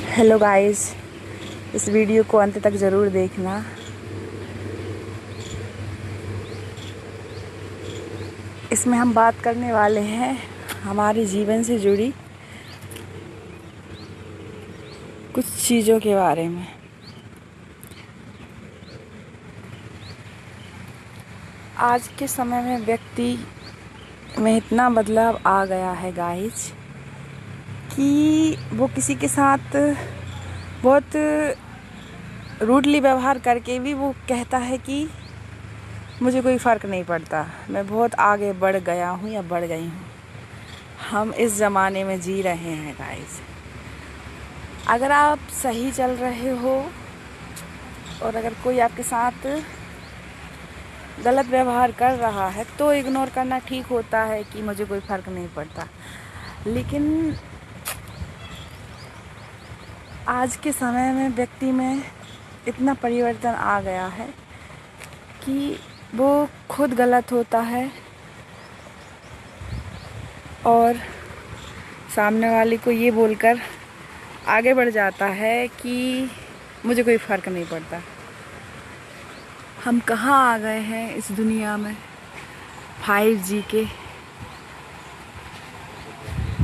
Hello guys, इस video को अंत तक ज़रूर देखना। इसमें हम बात करने वाले हैं हमारे जीवन से जुड़ी कुछ चीज़ों के बारे में। आज के समय में व्यक्ति में इतना बदलाव आ गया है गाइस कि वो किसी के साथ बहुत रूडली व्यवहार करके भी वो कहता है कि मुझे कोई फ़र्क नहीं पड़ता, मैं बहुत आगे बढ़ गया हूँ या बढ़ गई हूँ। हम इस ज़माने में जी रहे हैं गाइस। अगर आप सही चल रहे हो और अगर कोई आपके साथ गलत व्यवहार कर रहा है तो इग्नोर करना ठीक होता है कि मुझे कोई फ़र्क नहीं पड़ता। लेकिन आज के समय में व्यक्ति में इतना परिवर्तन आ गया है कि वो खुद गलत होता है और सामने वाले को ये बोलकर आगे बढ़ जाता है कि मुझे कोई फ़र्क नहीं पड़ता। हम कहाँ आ गए हैं इस दुनिया में 5G के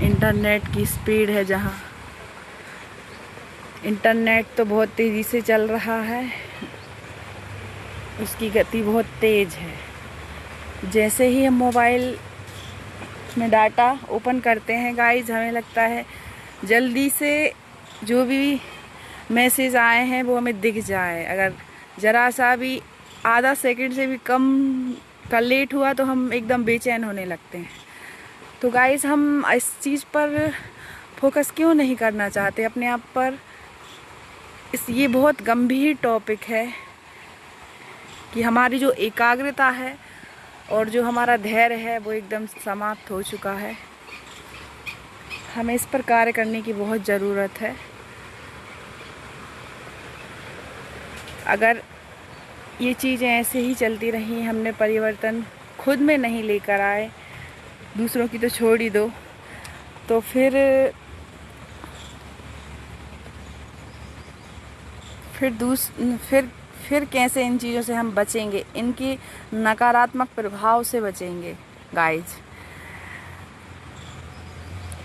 इंटरनेट की स्पीड है, जहाँ इंटरनेट तो बहुत तेज़ी से चल रहा है, उसकी गति बहुत तेज़ है। जैसे ही हम मोबाइल में डाटा ओपन करते हैं गाइस, हमें लगता है जल्दी से जो भी मैसेज आए हैं वो हमें दिख जाए। अगर ज़रा सा भी आधा सेकंड से भी कम का लेट हुआ तो हम एकदम बेचैन होने लगते हैं। तो गाइस, हम इस चीज़ पर फोकस क्यों नहीं करना चाहते अपने आप पर? ये बहुत गंभीर टॉपिक है कि हमारी जो एकाग्रता है और जो हमारा धैर्य है वो एकदम समाप्त हो चुका है। हमें इस पर कार्य करने की बहुत ज़रूरत है। अगर ये चीज़ें ऐसे ही चलती रहीं, हमने परिवर्तन खुद में नहीं लेकर आए, दूसरों की तो छोड़ ही दो, तो फिर कैसे इन चीज़ों से हम बचेंगे, इनके नकारात्मक प्रभाव से बचेंगे गाइज।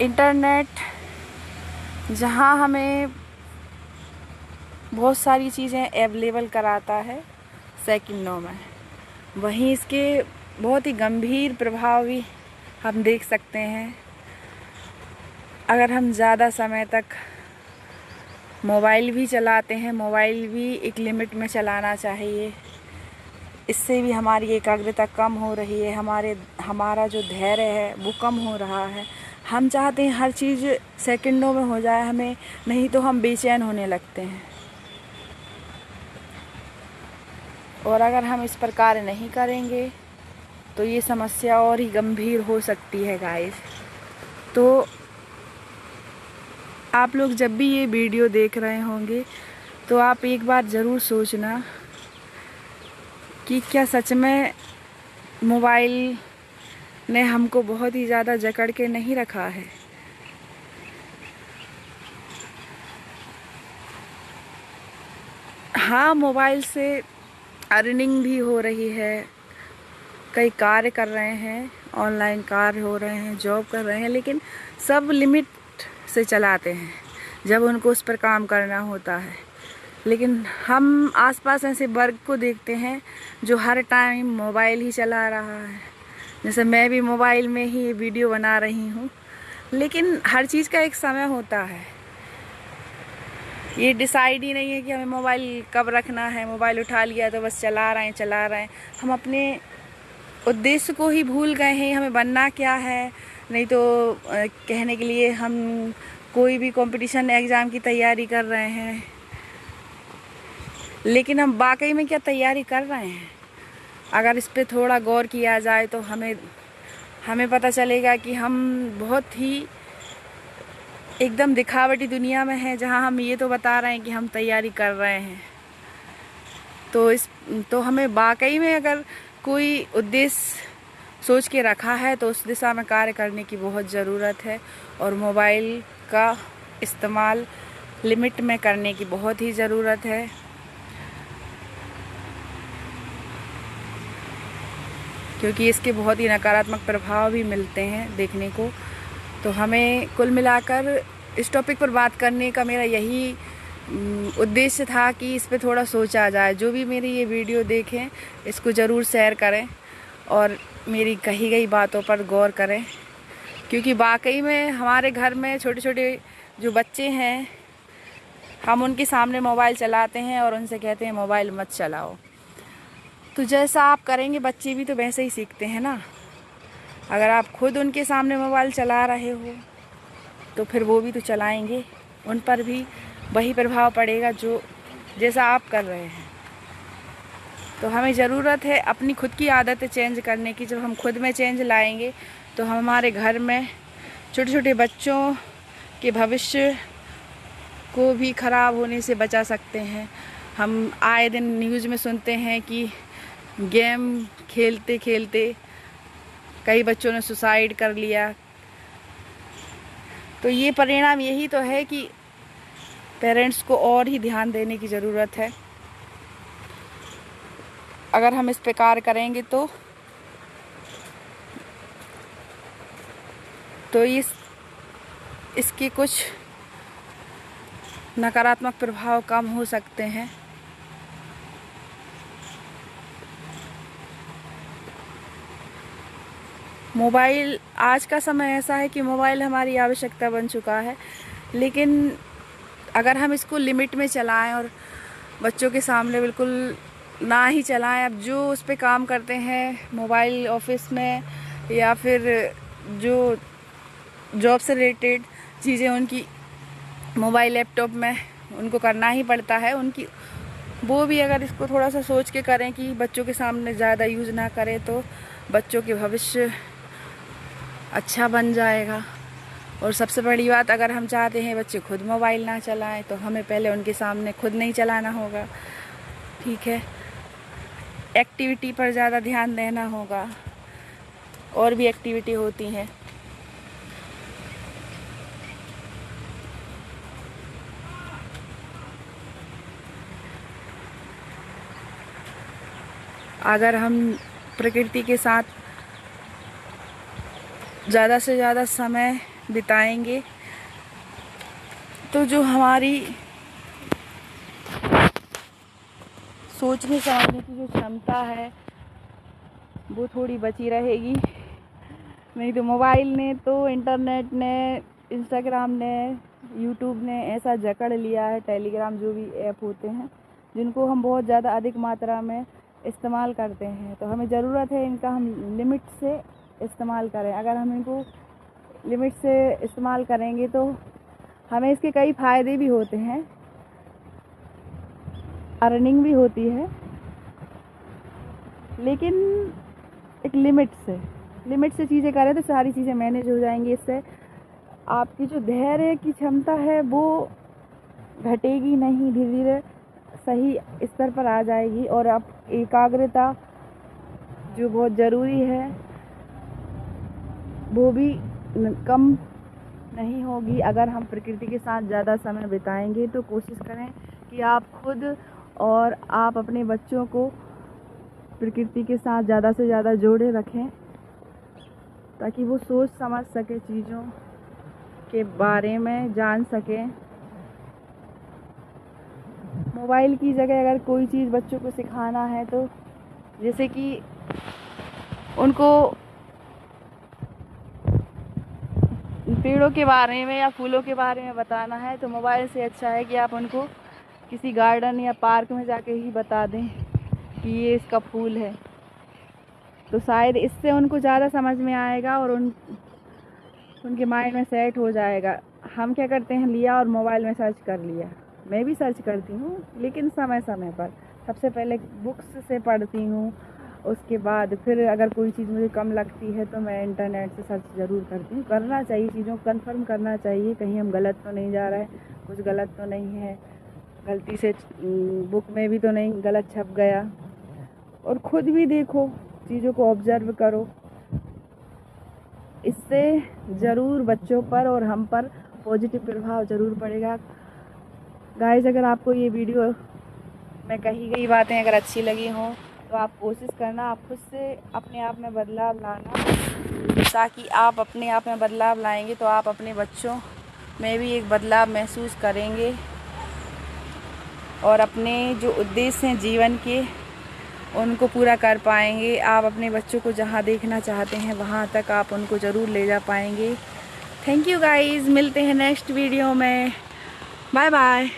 इंटरनेट जहाँ हमें बहुत सारी चीज़ें अवेलेबल कराता है सेकंडों में, वहीं इसके बहुत ही गंभीर प्रभाव भी हम देख सकते हैं। अगर हम ज़्यादा समय तक मोबाइल भी चलाते हैं, मोबाइल भी एक लिमिट में चलाना चाहिए। इससे भी हमारी एकाग्रता कम हो रही है, हमारा जो धैर्य है वो कम हो रहा है। हम चाहते हैं हर चीज़ सेकंडों में हो जाए हमें, नहीं तो हम बेचैन होने लगते हैं। और अगर हम इस पर कार्य नहीं करेंगे तो ये समस्या और ही गंभीर हो सकती है गाइस। तो आप लोग जब भी ये वीडियो देख रहे होंगे तो आप एक बार ज़रूर सोचना कि क्या सच में मोबाइल ने हमको बहुत ही ज़्यादा जकड़ के नहीं रखा है। हाँ, मोबाइल से अर्निंग भी हो रही है, कई कार्य कर रहे हैं, ऑनलाइन कार्य हो रहे हैं, जॉब कर रहे हैं, लेकिन सब लिमिट से चलाते हैं जब उनको उस पर काम करना होता है। लेकिन हम आसपास ऐसे वर्ग को देखते हैं जो हर टाइम मोबाइल ही चला रहा है। जैसे मैं भी मोबाइल में ही वीडियो बना रही हूँ, लेकिन हर चीज़ का एक समय होता है। ये डिसाइड ही नहीं है कि हमें मोबाइल कब रखना है, मोबाइल उठा लिया तो बस चला रहे हैं। हम अपने उद्देश्य को ही भूल गए हैं, हमें बनना क्या है। नहीं तो कहने के लिए हम कोई भी कंपटीशन एग्ज़ाम की तैयारी कर रहे हैं, लेकिन हम वाकई में क्या तैयारी कर रहे हैं? अगर इस पे थोड़ा गौर किया जाए तो हमें पता चलेगा कि हम बहुत ही एकदम दिखावटी दुनिया में हैं, जहां हम ये तो बता रहे हैं कि हम तैयारी कर रहे हैं। तो हमें वाकई में अगर कोई उद्देश्य सोच के रखा है तो उस दिशा में कार्य करने की बहुत ज़रूरत है। और मोबाइल का इस्तेमाल लिमिट में करने की बहुत ही ज़रूरत है। क्योंकि इसके बहुत ही नकारात्मक प्रभाव भी मिलते हैं देखने को। तो हमें कुल मिलाकर इस टॉपिक पर बात करने का मेरा यही उद्देश्य था कि इस पे थोड़ा सोचा जाए। जो भी मेरी ये वीडियो देखें इसको ज़रूर शेयर करें और मेरी कही गई बातों पर गौर करें, क्योंकि वाकई में हमारे घर में छोटे छोटे जो बच्चे हैं, हम उनके सामने मोबाइल चलाते हैं और उनसे कहते हैं मोबाइल मत चलाओ। तो जैसा आप करेंगे बच्चे भी तो वैसे ही सीखते हैं ना। अगर आप खुद उनके सामने मोबाइल चला रहे हो तो फिर वो भी तो चलाएंगे, उन पर भी वही प्रभाव पड़ेगा जो जैसा आप कर रहे हैं। तो हमें ज़रूरत है अपनी खुद की आदतें चेंज करने की। जब हम खुद में चेंज लाएंगे तो हम हमारे घर में छोटे छोटे बच्चों के भविष्य को भी ख़राब होने से बचा सकते हैं। हम आए दिन न्यूज़ में सुनते हैं कि गेम खेलते खेलते कई बच्चों ने सुसाइड कर लिया। तो ये परिणाम यही तो है कि पेरेंट्स को और ही ध्यान देने की ज़रूरत है। अगर हम इस पे कार्य करेंगे तो इसके कुछ नकारात्मक प्रभाव कम हो सकते हैं। मोबाइल, आज का समय ऐसा है कि मोबाइल हमारी आवश्यकता बन चुका है, लेकिन अगर हम इसको लिमिट में चलाएं और बच्चों के सामने बिल्कुल ना ही चलाएं। अब जो उस पे काम करते हैं मोबाइल ऑफिस में या फिर जो जॉब से रिलेटेड चीज़ें उनकी मोबाइल लैपटॉप में उनको करना ही पड़ता है उनकी, वो भी अगर इसको थोड़ा सा सोच के करें कि बच्चों के सामने ज़्यादा यूज़ ना करें तो बच्चों के भविष्य अच्छा बन जाएगा। और सबसे बड़ी बात, अगर हम चाहते हैं बच्चे खुद मोबाइल ना चलाएं तो हमें पहले उनके सामने खुद नहीं चलाना होगा, ठीक है। एक्टिविटी पर ज़्यादा ध्यान देना होगा। और भी एक्टिविटी होती हैं। अगर हम प्रकृति के साथ ज़्यादा से ज़्यादा समय बिताएंगे तो जो हमारी सोचने समझने की जो क्षमता है वो थोड़ी बची रहेगी। नहीं तो मोबाइल ने तो, इंटरनेट ने, इंस्टाग्राम ने, यूट्यूब ने ऐसा जकड़ लिया है, टेलीग्राम जो भी ऐप होते हैं जिनको हम बहुत ज़्यादा अधिक मात्रा में इस्तेमाल करते हैं। तो हमें ज़रूरत है इनका हम लिमिट से इस्तेमाल करें। अगर हम इनको लिमिट से इस्तेमाल करेंगे तो हमें इसके कई फ़ायदे भी होते हैं, अर्निंग भी होती है, लेकिन एक लिमिट से चीज़ें करें तो सारी चीज़ें मैनेज हो जाएंगी। इससे आपकी जो धैर्य की क्षमता है वो घटेगी नहीं, धीरे धीरे सही स्तर पर आ जाएगी। और आप एकाग्रता जो बहुत ज़रूरी है वो भी कम नहीं होगी। अगर हम प्रकृति के साथ ज़्यादा समय बिताएंगे तो कोशिश करें कि आप खुद और आप अपने बच्चों को प्रकृति के साथ ज़्यादा से ज़्यादा जोड़े रखें, ताकि वो सोच समझ सके, चीज़ों के बारे में जान सकें। मोबाइल की जगह अगर कोई चीज़ बच्चों को सिखाना है तो जैसे कि उनको पेड़ों के बारे में या फूलों के बारे में बताना है तो मोबाइल से अच्छा है कि आप उनको किसी गार्डन या पार्क में जाके ही बता दें कि ये इसका फूल है। तो शायद इससे उनको ज़्यादा समझ में आएगा और उनके माइंड में सेट हो जाएगा। हम क्या करते हैं, लिया और मोबाइल में सर्च कर लिया। मैं भी सर्च करती हूँ, लेकिन समय समय पर। सबसे पहले बुक्स से पढ़ती हूँ, उसके बाद फिर अगर कोई चीज़ मुझे कम लगती है तो मैं इंटरनेट से सर्च ज़रूर करती हूँ। करना चाहिए, चीज़ों को कंफर्म करना चाहिए, कहीं हम गलत तो नहीं जा रहे हैं, कुछ गलत तो नहीं है, गलती से बुक में भी तो नहीं गलत छप गया। और ख़ुद भी देखो, चीज़ों को ऑब्ज़र्व करो। इससे ज़रूर बच्चों पर और हम पर पॉजिटिव प्रभाव ज़रूर पड़ेगा। गाइस अगर आपको ये वीडियो में कही गई बातें अगर अच्छी लगी हों तो आप कोशिश करना आप खुद से अपने आप में बदलाव लाना, ताकि आप अपने आप में बदलाव लाएंगे तो आप अपने बच्चों में भी एक बदलाव महसूस करेंगे और अपने जो उद्देश्य हैं जीवन के उनको पूरा कर पाएंगे। आप अपने बच्चों को जहाँ देखना चाहते हैं वहाँ तक आप उनको ज़रूर ले जा पाएंगे। थैंक यू गाइस, मिलते हैं नेक्स्ट वीडियो में। Bye bye.